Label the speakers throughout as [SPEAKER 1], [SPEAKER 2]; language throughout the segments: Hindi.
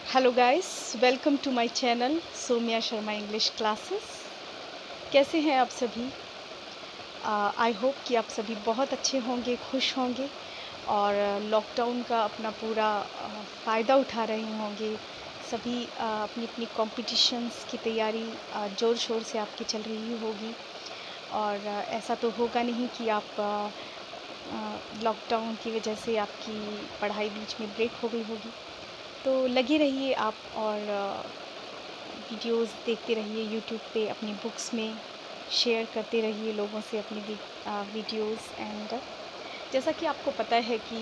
[SPEAKER 1] Hello guys, welcome to my channel Saumya Sharma English classes. कैसे हैं आप सभी? आई होप कि आप सभी बहुत अच्छे होंगे, खुश होंगे और लॉकडाउन का अपना पूरा फ़ायदा उठा रहे होंगे। सभी अपनी अपनी कॉम्पिटिशन्स की तैयारी ज़ोर शोर से आपकी चल रही होगी और ऐसा तो होगा नहीं कि आप लॉकडाउन की वजह से आपकी पढ़ाई बीच में ब्रेक हो गई होगी। तो लगे रहिए आप और वीडियोस देखते रहिए यूट्यूब पे, अपनी बुक्स में शेयर करते रहिए लोगों से अपनी वीडियोस। एंड जैसा कि आपको पता है कि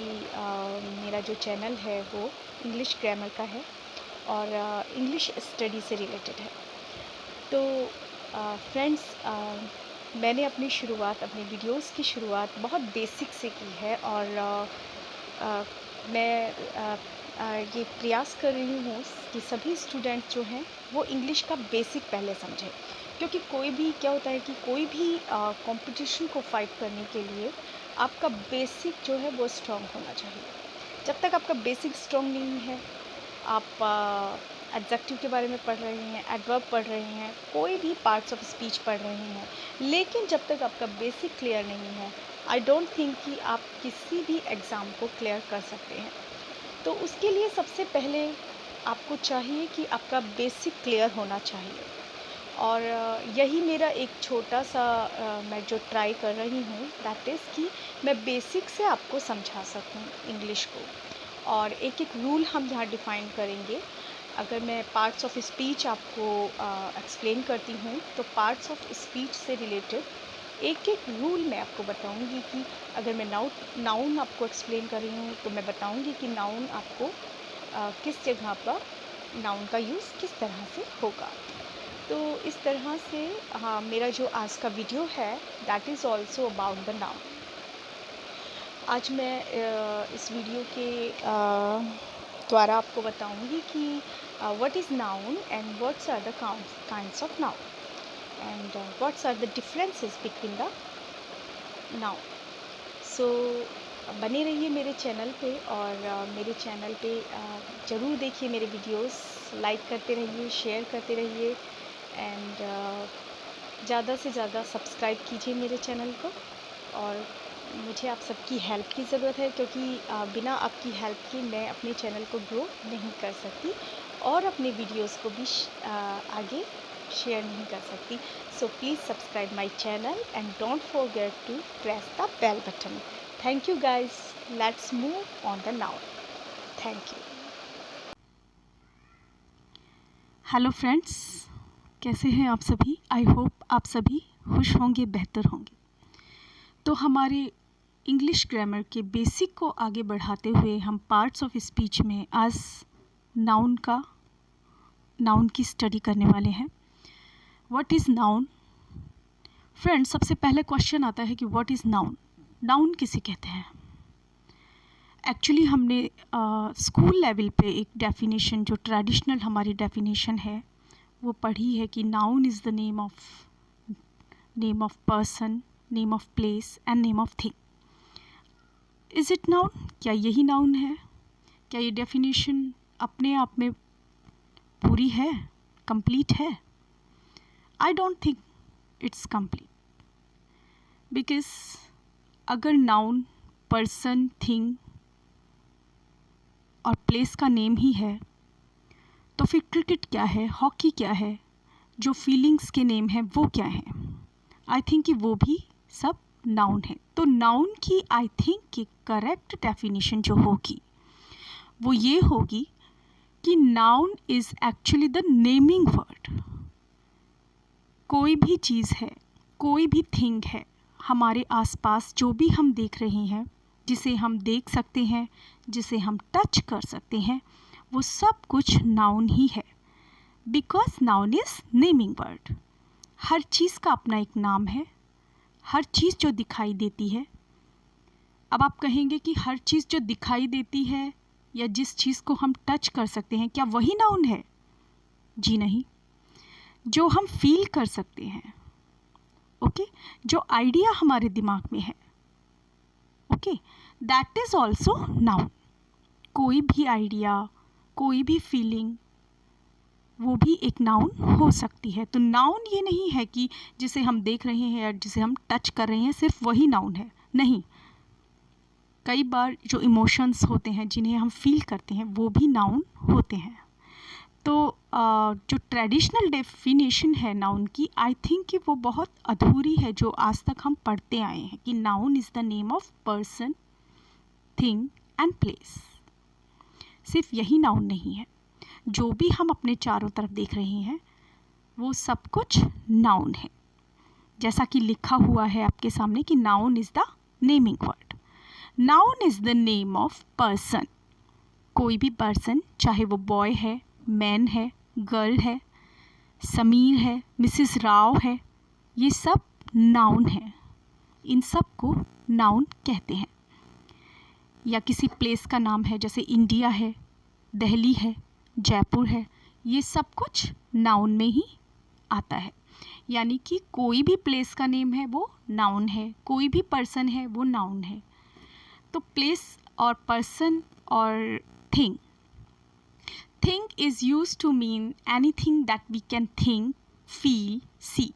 [SPEAKER 1] मेरा जो चैनल है वो इंग्लिश ग्रामर का है और इंग्लिश स्टडी से रिलेटेड है। तो फ्रेंड्स, मैंने अपनी वीडियोस की शुरुआत बहुत बेसिक से की है और मैं ये प्रयास कर रही हूँ कि सभी स्टूडेंट जो हैं वो इंग्लिश का बेसिक पहले समझें, क्योंकि कोई भी क्या होता है कि कोई भी कंपटीशन को फाइट करने के लिए आपका बेसिक जो है वो स्ट्रॉन्ग होना चाहिए। जब तक आपका बेसिक स्ट्रॉन्ग नहीं है, आप एडजेक्टिव के बारे में पढ़ रहे हैं, एडवर्ब पढ़ रहे हैं, कोई भी पार्ट्स ऑफ स्पीच पढ़ रहे हैं, लेकिन जब तक आपका बेसिक क्लियर नहीं है, आई डोंट थिंक कि आप किसी भी एग्ज़ाम को क्लियर कर सकते हैं। तो उसके लिए सबसे पहले आपको चाहिए कि आपका बेसिक क्लियर होना चाहिए और यही मेरा एक छोटा सा मैं जो ट्राई कर रही हूँ दैट इज़ कि मैं बेसिक से आपको समझा सकूँ इंग्लिश को। और एक एक रूल हम यहाँ डिफ़ाइन करेंगे। अगर मैं पार्ट्स ऑफ स्पीच आपको एक्सप्लेन करती हूँ तो पार्ट्स ऑफ स्पीच से रिलेटेड एक एक रूल मैं आपको बताऊंगी कि अगर मैं नाउन आपको एक्सप्लेन कर रही हूँ तो मैं बताऊंगी कि नाउन आपको किस जगह पर नाउन का यूज़ किस तरह से होगा। तो इस तरह से हाँ, मेरा जो आज का वीडियो है that is also about the noun. आज मैं इस वीडियो के द्वारा आपको बताऊंगी कि what is noun and what's are the kinds of noun and what's are the differences between the noun. So बने रहिए मेरे चैनल पे और मेरे चैनल पे ज़रूर देखिए मेरे वीडियोस, लाइक करते रहिए, शेयर करते रहिए एंड ज़्यादा से ज़्यादा सब्सक्राइब कीजिए मेरे चैनल को। और मुझे आप सबकी हेल्प की ज़रूरत है, क्योंकि बिना आपकी हेल्प के मैं अपने चैनल को ग्रो नहीं कर सकती और अपने वीडियोस को भी आगे शेयर नहीं कर सकती। So please subscribe my channel and don't forget to press the bell button. Thank you guys, let's move on the now. Thank you. Hello friends, कैसे हैं आप सभी? आई होप आप सभी खुश होंगे, बेहतर होंगे। तो हमारे इंग्लिश ग्रामर के बेसिक को आगे बढ़ाते हुए हम पार्ट्स ऑफ स्पीच में आज नाउन की स्टडी करने वाले हैं। What is noun? फ्रेंड्स, सबसे पहले क्वेश्चन आता है कि व्हाट इज़ नाउन? नाउन किसे कहते हैं? एक्चुअली हमने स्कूल लेवल पे एक डेफिनेशन, जो ट्रेडिशनल हमारी डेफिनेशन है, वो पढ़ी है कि noun is the name of person, name of place and name of thing. Is it noun? क्या यही नाउन है? क्या ये डेफिनेशन अपने आप में पूरी है, कंप्लीट है? I don't think it's complete, because अगर नाउन पर्सन, थिंग और प्लेस का नेम ही है तो फिर क्रिकेट क्या है, हॉकी क्या है, जो फीलिंग्स के नेम हैं वो क्या हैं? आई थिंक कि वो भी सब नाउन है। तो नाउन की आई थिंक कि करेक्ट डेफिनेशन जो होगी वो ये होगी कि noun is actually the naming word. कोई भी चीज़ है, कोई भी थिंग है हमारे आसपास जो भी हम देख रहे हैं, जिसे हम देख सकते हैं, जिसे हम टच कर सकते हैं, वो सब कुछ नाउन ही है, because noun is naming word. हर चीज़ का अपना एक नाम है, हर चीज़ जो दिखाई देती है। अब आप कहेंगे कि हर चीज़ जो दिखाई देती है या जिस चीज़ को हम टच कर सकते हैं, क्या वही नाउन है? जी नहीं। जो हम फील कर सकते हैं, ओके, जो आइडिया हमारे दिमाग में है, okay, that is also noun. कोई भी आइडिया, कोई भी फीलिंग वो भी एक नाउन हो सकती है। तो नाउन ये नहीं है कि जिसे हम देख रहे हैं या जिसे हम टच कर रहे हैं सिर्फ वही नाउन है, नहीं। कई बार जो इमोशंस होते हैं जिन्हें हम फील करते हैं वो भी नाउन होते हैं। तो जो ट्रेडिशनल डेफिनेशन है नाउन की, आई थिंक कि वो बहुत अधूरी है जो आज तक हम पढ़ते आए हैं कि noun is the name of person, thing and place. सिर्फ यही नाउन नहीं है, जो भी हम अपने चारों तरफ देख रहे हैं वो सब कुछ नाउन है। जैसा कि लिखा हुआ है आपके सामने कि noun is the naming word. Noun is the name of person. कोई भी पर्सन, चाहे वो बॉय है, मैन है, गर्ल है, समीर है, मिसेस राव है, ये सब नाउन है। इन सब को नाउन कहते हैं। या किसी प्लेस का नाम है, जैसे इंडिया है, दिल्ली है, जयपुर है, ये सब कुछ नाउन में ही आता है। यानी कि कोई भी प्लेस का नेम है वो नाउन है, कोई भी पर्सन है वो नाउन है। तो प्लेस और पर्सन और thing, thing is use to mean anything that we can think, feel, see.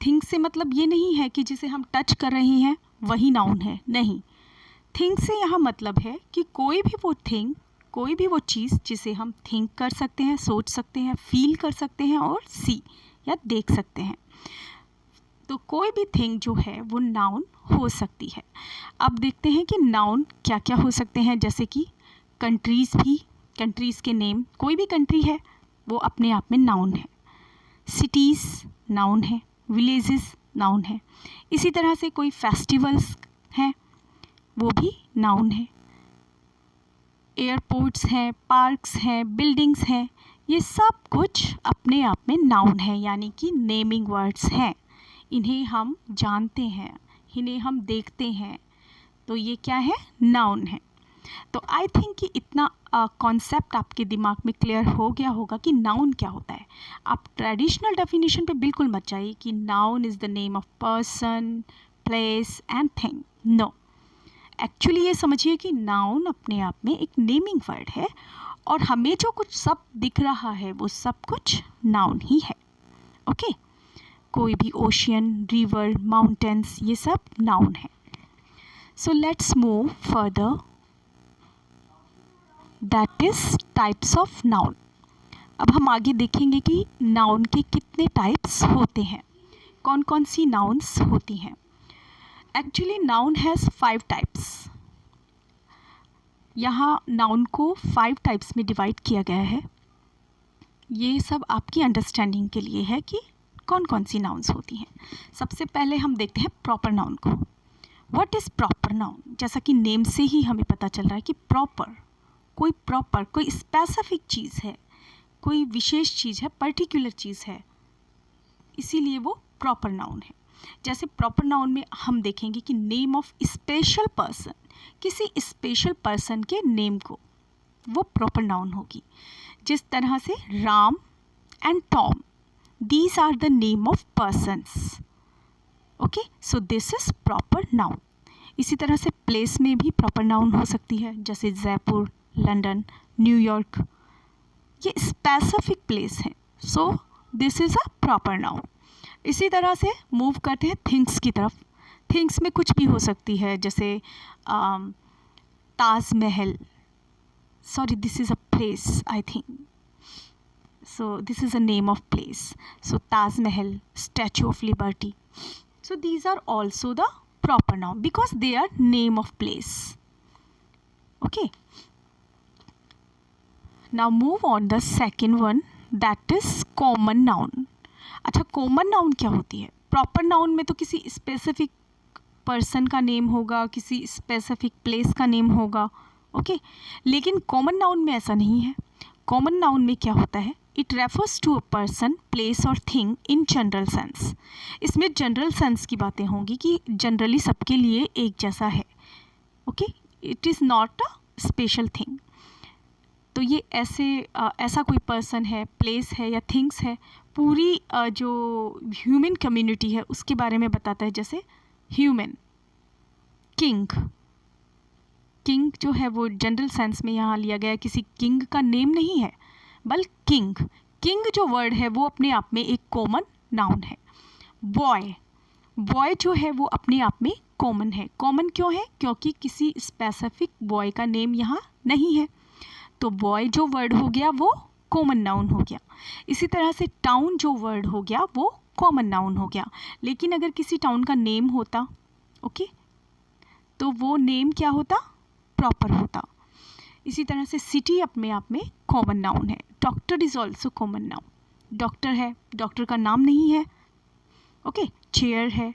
[SPEAKER 1] Thing से मतलब ये नहीं है कि जिसे हम टच कर रहे हैं वही नाउन है, नहीं। थिंग से यहाँ मतलब है कि कोई भी वो थिंग, कोई भी वो चीज़ जिसे हम थिंक कर सकते हैं, सोच सकते हैं, फील कर सकते हैं और सी या देख सकते हैं। तो कोई भी थिंग जो है वो नाउन हो सकती है। अब देखते हैं कि नाउन क्या क्या हो सकते हैं। जैसे कि कंट्रीज़ भी, कंट्रीज़ के नेम, कोई भी कंट्री है वो अपने आप में नाउन है। सिटीज़ नाउन है, विलेजेस नाउन है। इसी तरह से कोई फेस्टिवल्स हैं वो भी नाउन है। एयरपोर्ट्स हैं, पार्क्स हैं, बिल्डिंग्स हैं, ये सब कुछ अपने आप में नाउन है, यानी कि नेमिंग वर्ड्स हैं। इन्हें हम जानते हैं, इन्हें हम देखते हैं, तो ये क्या है, नाउन है। तो आई थिंक कि इतना कॉन्सेप्ट आपके दिमाग में क्लियर हो गया होगा कि नाउन क्या होता है। आप ट्रेडिशनल डेफिनेशन पे बिल्कुल मत जाइए कि noun is the name of person, place and thing. No, actually ये समझिए कि नाउन अपने आप में एक नेमिंग वर्ड है और हमें जो कुछ सब दिख रहा है वो सब कुछ नाउन ही है। ओके, कोई भी ओशियन, रिवर, माउंटेन्स, ये सब नाउन है। सो let's move further, that is types of noun. अब हम आगे देखेंगे कि नाउन के कितने टाइप्स होते हैं, कौन कौन सी नाउन्स होती हैं। Actually noun has 5 types. यहाँ नाउन को 5 टाइप्स में डिवाइड किया गया है। ये सब आपकी अंडरस्टैंडिंग के लिए है कि कौन कौन सी नाउन्स होती हैं। सबसे पहले हम देखते हैं प्रॉपर नाउन को। What is proper noun? जैसा कि नेम से ही हमें पता चल रहा है कि प्रॉपर, कोई स्पेसिफिक चीज़ है, कोई विशेष चीज़ है, पर्टिकुलर चीज़ है, इसीलिए वो प्रॉपर नाउन है। जैसे प्रॉपर नाउन में हम देखेंगे कि नेम ऑफ स्पेशल पर्सन, किसी स्पेशल पर्सन के नेम को, वो प्रॉपर नाउन होगी। जिस तरह से Ram and Tom, these are the name of persons. Okay, so this is proper noun. इसी तरह से प्लेस में भी प्रॉपर नाउन हो सकती है, जैसे जयपुर, लंदन, न्यूयॉर्क, ये स्पेसिफिक प्लेस है, सो this is a proper noun. इसी तरह से मूव करते हैं थिंग्स की तरफ। थिंग्स में कुछ भी हो सकती है, जैसे Taj Mahal, sorry this is a place I think, so this is a name of place, so Taj Mahal, statue of liberty, so these are also the proper noun because they are name of place. Okay, now move on the second one, that is common noun. अच्छा, कॉमन नाउन क्या होती है? प्रॉपर नाउन में तो किसी स्पेसिफिक पर्सन का नेम होगा, किसी स्पेसिफिक प्लेस का नेम होगा, ओके। लेकिन कॉमन नाउन में ऐसा नहीं है। कॉमन नाउन में क्या होता है? It refers to a person, place और थिंग इन जनरल सेंस। इसमें जनरल सेंस की बातें होंगी कि जनरली सबके लिए एक जैसा है, okay. It is not a special thing. तो ये ऐसा कोई पर्सन है, प्लेस है या थिंग्स है, पूरी जो ह्यूमन कम्युनिटी है उसके बारे में बताता है, जैसे human, king, sorry this is a place I think, so this is a name of place, so Taj Mahal, statue of liberty, king जो है वो जनरल सेंस में यहाँ लिया गया है, किसी किंग का नेम नहीं है, बल्कि किंग। किंग जो वर्ड है वो अपने आप में एक कॉमन नाउन है। बॉय, बॉय जो है वो अपने आप में कॉमन है। कॉमन क्यों है? क्योंकि किसी स्पेसिफिक बॉय का नेम यहाँ नहीं है, तो बॉय जो वर्ड हो गया वो कॉमन नाउन हो गया। इसी तरह से टाउन जो वर्ड हो गया वो कॉमन नाउन हो गया। लेकिन अगर किसी टाउन का नेम होता, ओके, तो वो नेम क्या होता? प्रॉपर होता। इसी तरह से सिटी अपने आप में कॉमन नाउन है। Doctor is also common noun. Doctor है, डॉक्टर का नाम नहीं है, ओके। चेयर है,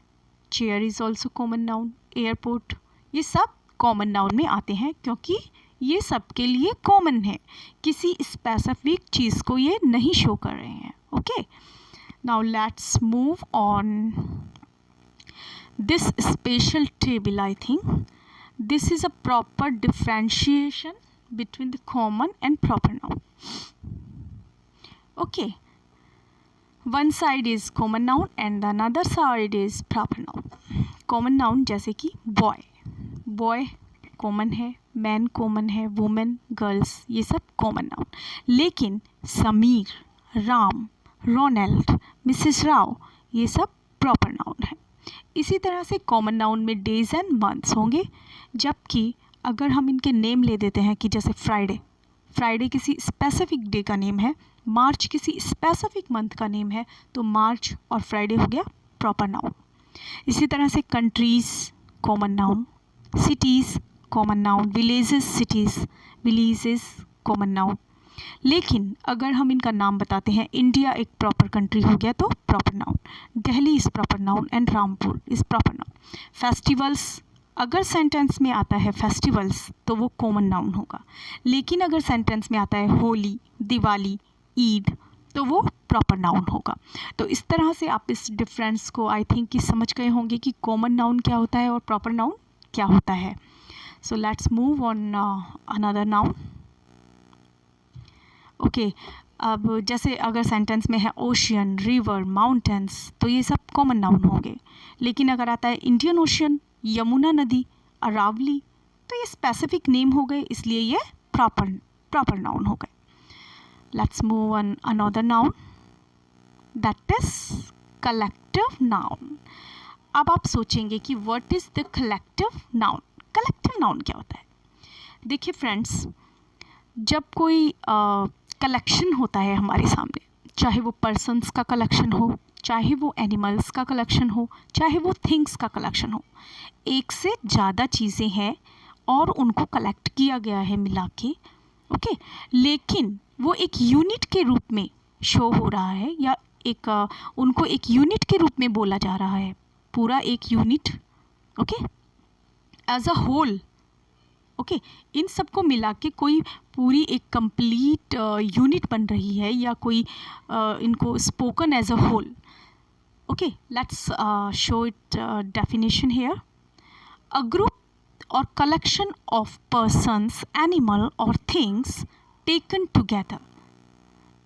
[SPEAKER 1] chair is also common noun. Airport, ये सब कॉमन नाउन में आते हैं क्योंकि ये सब के लिए कॉमन है, किसी स्पेसिफिक चीज़ को ये नहीं शो कर रहे हैं, okay. Now let's move on this special table. I think this is a proper differentiation between the common and proper noun. Okay, one side is common noun and the another side is proper noun. Common noun जैसे कि boy, boy common है, man common है, woman, girls, ये सब common noun। लेकिन समीर, राम, रोनाल्ड, मिसेस राव, ये सब proper noun है। इसी तरह से कॉमन नाउन में डेज एंड मंथ्स होंगे, जबकि अगर हम इनके नेम ले देते हैं कि जैसे फ्राइडे, फ्राइडे किसी स्पेसिफिक डे का नेम है, मार्च किसी स्पेसिफिक मंथ का नेम है, तो मार्च और फ्राइडे हो गया प्रॉपर नाउन। इसी तरह से countries common noun, cities common noun, villages cities, villages common noun. लेकिन अगर हम इनका नाम बताते हैं, इंडिया एक प्रॉपर कंट्री हो गया तो proper noun, Delhi is proper noun and Rampur is proper noun. Festivals, अगर सेंटेंस में आता है फेस्टिवल्स तो वो कॉमन नाउन होगा, लेकिन अगर सेंटेंस में आता है होली, दिवाली, ईद, तो वो प्रॉपर नाउन होगा। तो इस तरह से आप इस डिफरेंस को आई थिंक कि समझ गए होंगे कि कॉमन नाउन क्या होता है और प्रॉपर नाउन क्या होता है। सो let's move on another noun. Okay, अब जैसे अगर सेंटेंस में है ओशियन, रिवर, माउंटेन्स, तो ये सब कॉमन नाउन होंगे। लेकिन अगर आता है इंडियन ओशियन, यमुना नदी, अरावली, तो ये स्पेसिफिक नेम हो गए, इसलिए ये प्रॉपर नाउन हो गए। Let's move on another noun, that is collective noun. अब आप सोचेंगे कि what is the collective noun. Collective noun क्या होता है? देखिए फ्रेंड्स, जब कोई कलेक्शन होता है हमारे सामने, चाहे वो पर्सन्स का कलेक्शन हो, चाहे वो एनिमल्स का कलेक्शन हो, चाहे वो थिंग्स का कलेक्शन हो, एक से ज़्यादा चीज़ें हैं और उनको कलेक्ट किया गया है मिला के, ओके। लेकिन वो एक यूनिट के रूप में शो हो रहा है, या एक उनको एक यूनिट के रूप में बोला जा रहा है, पूरा एक unit, okay, as a whole, okay. इन सबको मिला के कोई पूरी एक कंप्लीट यूनिट बन रही है, या कोई इनको spoken as a whole, okay. Let's show it definition here. A group और कलेक्शन ऑफ पर्सन्स, एनिमल और थिंग्स टेकन टुगेदर,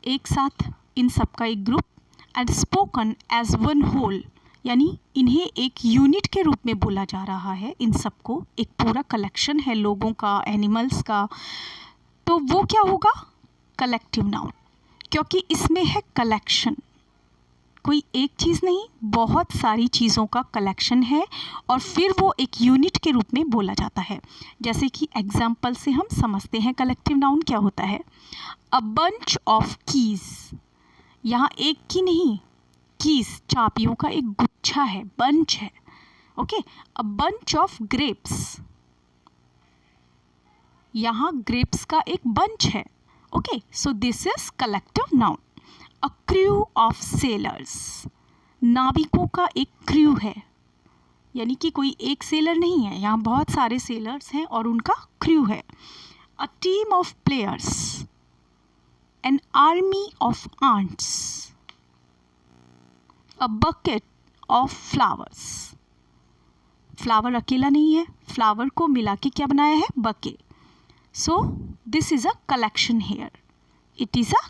[SPEAKER 1] एक साथ इन सब का एक ग्रुप, and spoken as one whole, यानी इन्हें एक यूनिट के रूप में बोला जा रहा है। इन सबको एक पूरा कलेक्शन है लोगों का, एनिमल्स का, तो वो क्या होगा? कलेक्टिव नाउन, क्योंकि इसमें है कलेक्शन, कोई एक चीज़ नहीं, बहुत सारी चीज़ों का कलेक्शन है और फिर वो एक यूनिट के रूप में बोला जाता है। जैसे कि एग्जाम्पल से हम समझते हैं कलेक्टिव नाउन क्या होता है। अ बंच ऑफ कीज़, यहाँ एक की नहीं, कीज़ चाबियों का एक गुच्छा है, बंच है, okay. A bunch of grapes, यहाँ ग्रेप्स का एक बंच है, okay. So this is collective noun. A crew of sellers, नाविकों का एक क्रू है, यानी कि कोई एक सेलर नहीं है, यहाँ बहुत सारे सेलर्स हैं और उनका क्रू है। A team of players, an army of ants, a bucket of flowers, flower अकेला नहीं है, फ्लावर को मिला के क्या बनाया है? Bucket. So this is a collection here, it is a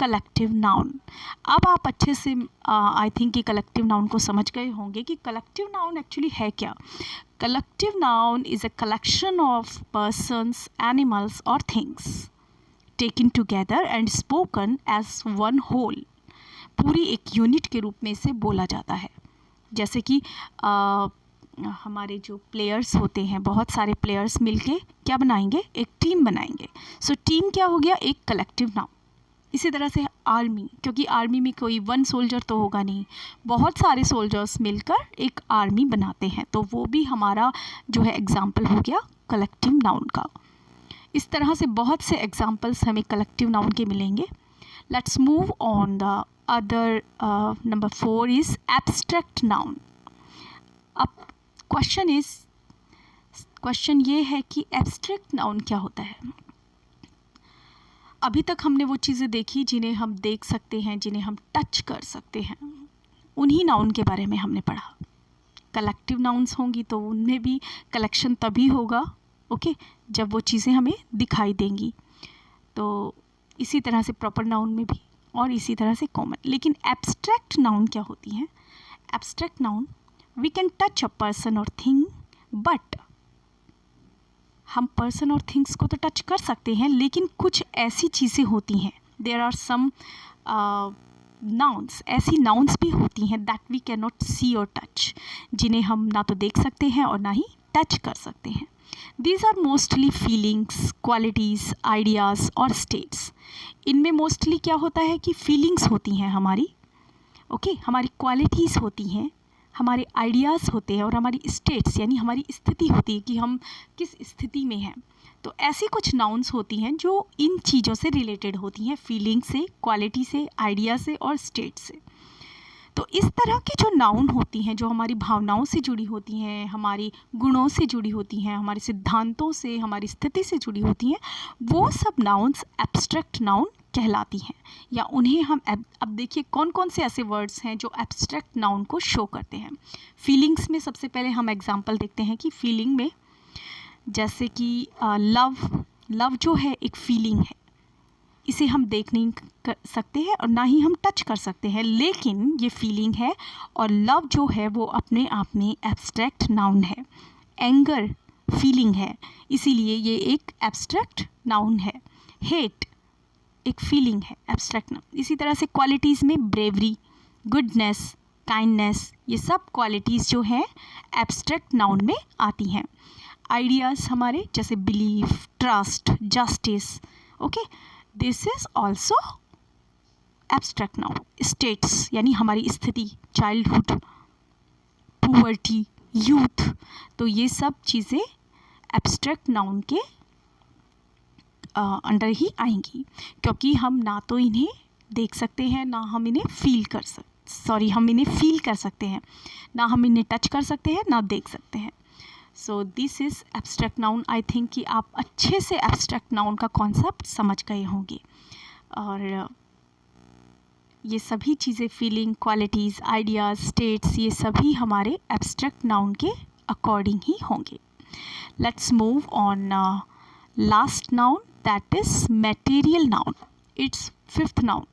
[SPEAKER 2] collective noun. अब आप अच्छे से आई थिंक कि कलेक्टिव नाउन को समझ गए होंगे कि कलेक्टिव नाउन एक्चुअली है क्या। Collective noun is a collection of persons, animals और things taken together and spoken as one whole. पूरी एक यूनिट के रूप में इसे बोला जाता है। जैसे कि हमारे जो प्लेयर्स होते हैं, बहुत सारे प्लेयर्स मिलके क्या बनाएंगे, एक टीम बनाएंगे। सो टीम क्या हो गया, एक कलेक्टिव नाउन। इसी तरह से आर्मी, क्योंकि आर्मी में कोई वन सोल्जर तो होगा नहीं, बहुत सारे सोल्जर्स मिलकर एक आर्मी बनाते हैं, तो वो भी हमारा जो है एग्जाम्पल हो गया कलेक्टिव नाउन का। इस तरह से बहुत से एग्जाम्पल्स हमें कलेक्टिव नाउन के मिलेंगे। Let's move on the other. Number 4 is abstract noun. अब क्वेश्चन ये है कि एब्स्ट्रैक्ट नाउन क्या होता है। अभी तक हमने वो चीज़ें देखी जिन्हें हम देख सकते हैं, जिन्हें हम टच कर सकते हैं, उन्हीं नाउन के बारे में हमने पढ़ा। कलेक्टिव नाउन्स होंगी तो उनमें भी कलेक्शन तभी होगा, ओके, जब वो चीज़ें हमें दिखाई देंगी। तो इसी तरह से प्रॉपर नाउन में भी, और इसी तरह से कॉमन। लेकिन एब्स्ट्रैक्ट नाउन क्या होती हैं। Abstract noun, we can touch a person और थिंग, बट हम पर्सन और थिंग्स को तो टच कर सकते हैं, लेकिन कुछ ऐसी चीज़ें होती हैं, देयर आर सम नाउन्स, ऐसी नाउन्स भी होती हैं दैट वी कैन नॉट सी और टच, जिन्हें हम ना तो देख सकते हैं और ना ही टच कर सकते हैं। These are mostly feelings, qualities, ideas और स्टेट्स। इनमें मोस्टली क्या होता है कि फीलिंग्स होती हैं हमारी, ओके, हमारी क्वालिटीज़ होती हैं, हमारे आइडियाज़ होते हैं, और हमारी स्टेट्स यानी हमारी स्थिति होती है कि हम किस स्थिति में हैं। तो ऐसी कुछ नाउन्स होती हैं जो इन चीज़ों से रिलेटेड होती हैं, फीलिंग से, क्वालिटी से, आइडिया से और स्टेट से। तो इस तरह की जो नाउन होती हैं, जो हमारी भावनाओं से जुड़ी होती हैं, हमारी गुणों से जुड़ी होती हैं, हमारे सिद्धांतों से, हमारी स्थिति से जुड़ी होती हैं, वो सब नाउन्स एब्स्ट्रैक्ट नाउन कहलाती हैं। या उन्हें हम अब देखिए कौन कौन से ऐसे वर्ड्स हैं जो एब्स्ट्रैक्ट नाउन को शो करते हैं। फीलिंग्स में सबसे पहले हम एग्जांपल देखते हैं कि फीलिंग में जैसे कि लव जो है एक फीलिंग है, इसे हम देख नहीं कर सकते हैं और ना ही हम टच कर सकते हैं, लेकिन ये फीलिंग है, और लव जो है वो अपने आप में एब्स्ट्रैक्ट नाउन है। एंगर फीलिंग है, इसीलिए ये एक एब्स्ट्रैक्ट नाउन है। हेट एक फीलिंग है, एब्स्ट्रैक्ट नाउन। इसी तरह से क्वालिटीज़ में ब्रेवरी, गुडनेस, काइंडनेस, ये सब क्वालिटीज़ जो हैं एब्स्ट्रैक्ट नाउन में आती हैं। आइडियाज़ हमारे जैसे belief, trust, justice, okay, this is also abstract noun. States यानी हमारी स्थिति, चाइल्डहुड, पुअर्टी, यूथ, तो ये सब चीज़ें एब्स्ट्रैक्ट नाउन के अंडर ही आएंगी, क्योंकि हम ना तो इन्हें देख सकते हैं, ना हम इन्हें हम इन्हें फील कर सकते हैं, ना हम इन्हें टच कर सकते हैं, ना देख सकते हैं। सो this is abstract noun. I think कि आप अच्छे से एब्स्ट्रैक्ट नाउन का कॉन्सेप्ट समझ गए होंगे, और ये सभी चीज़ें फीलिंग, क्वालिटीज़, आइडियाज़, स्टेट्स, ये सभी हमारे एब्स्ट्रैक्ट नाउन के अकॉर्डिंग ही होंगे। Let's move on last noun, that is material noun. It's fifth noun.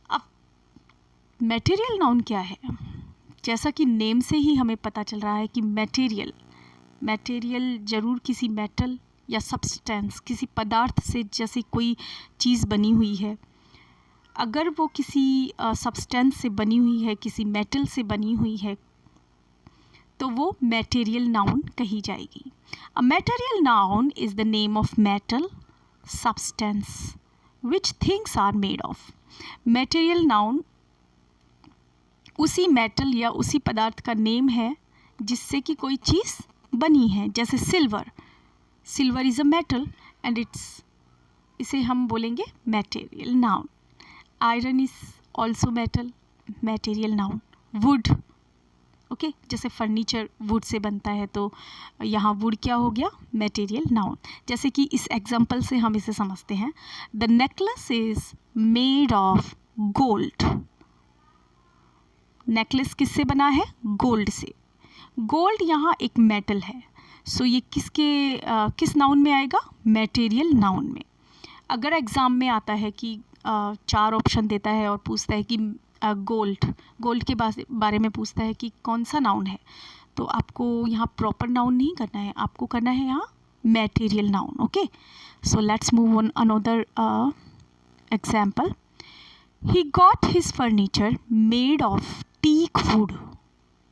[SPEAKER 2] अब मटेरियल नाउन क्या है, जैसा कि नेम से ही हमें पता चल रहा है कि मटेरियल ज़रूर किसी मेटल या सब्सटेंस, किसी पदार्थ से जैसे कोई चीज़ बनी हुई है। अगर वो किसी सब्सटेंस से बनी हुई है, किसी मेटल से बनी हुई है, तो वो मटेरियल नाउन कही जाएगी। A material noun is the name of metal, substance which things are made of. Material noun उसी मेटल या उसी पदार्थ का नेम है जिससे कि कोई चीज़ बनी है। जैसे silver is a metal and इसे हम बोलेंगे material noun. Iron is also metal, material noun. Would, okay, जैसे फर्नीचर वुड से बनता है, तो यहाँ वुड क्या हो गया, मटेरियल नाउन। जैसे कि इस एग्जांपल से हम इसे समझते हैं, the necklace is made of gold. Necklace किससे बना है, गोल्ड से। गोल्ड यहाँ एक मेटल है, सो ये किस नाउन में आएगा, मटेरियल नाउन में। अगर एग्ज़ाम में आता है कि चार ऑप्शन देता है और पूछता है कि गोल्ड के बारे में पूछता है कि कौन सा नाउन है, तो आपको यहाँ प्रॉपर नाउन नहीं करना है, आपको करना है यहाँ material noun. Okay, so let's move on another example. He got his furniture made of teak wood.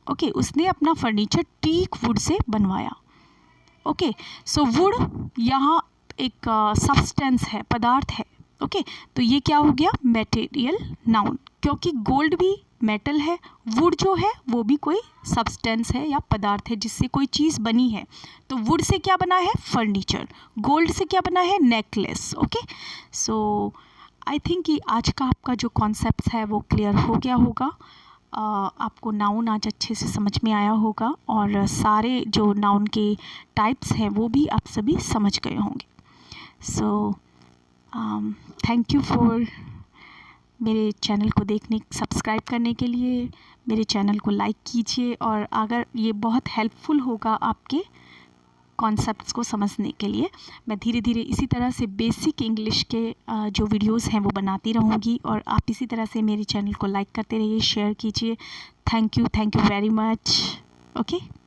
[SPEAKER 2] Okay, उसने अपना फर्नीचर टीक वुड से बनवाया. ओके, सो वुड यहाँ एक सब्सटेंस है, पदार्थ है. ओके, तो ये क्या हो गया, मटेरियल नाउन, क्योंकि गोल्ड भी मेटल है, वुड जो है वो भी कोई सब्सटेंस है या पदार्थ है जिससे कोई चीज़ बनी है. तो वुड से क्या बना है, फर्नीचर. गोल्ड से क्या बना है, नेकलेस. ओके, सो आई थिंक कि आज का आपका जो कॉन्सेप्ट है वो क्लियर हो गया होगा. आपको नाउन आज अच्छे से समझ में आया होगा और सारे जो नाउन के टाइप्स हैं वो भी आप सभी समझ गए होंगे. सो थैंक यू फॉर मेरे चैनल को सब्सक्राइब करने के लिए. मेरे चैनल को लाइक कीजिए और अगर ये बहुत हेल्पफुल होगा आपके कॉन्सेप्ट्स को समझने के लिए. मैं धीरे धीरे इसी तरह से बेसिक इंग्लिश के जो वीडियोस हैं वो बनाती रहूँगी और आप इसी तरह से मेरे चैनल को लाइक करते रहिए, शेयर कीजिए. Thank you very much. Okay.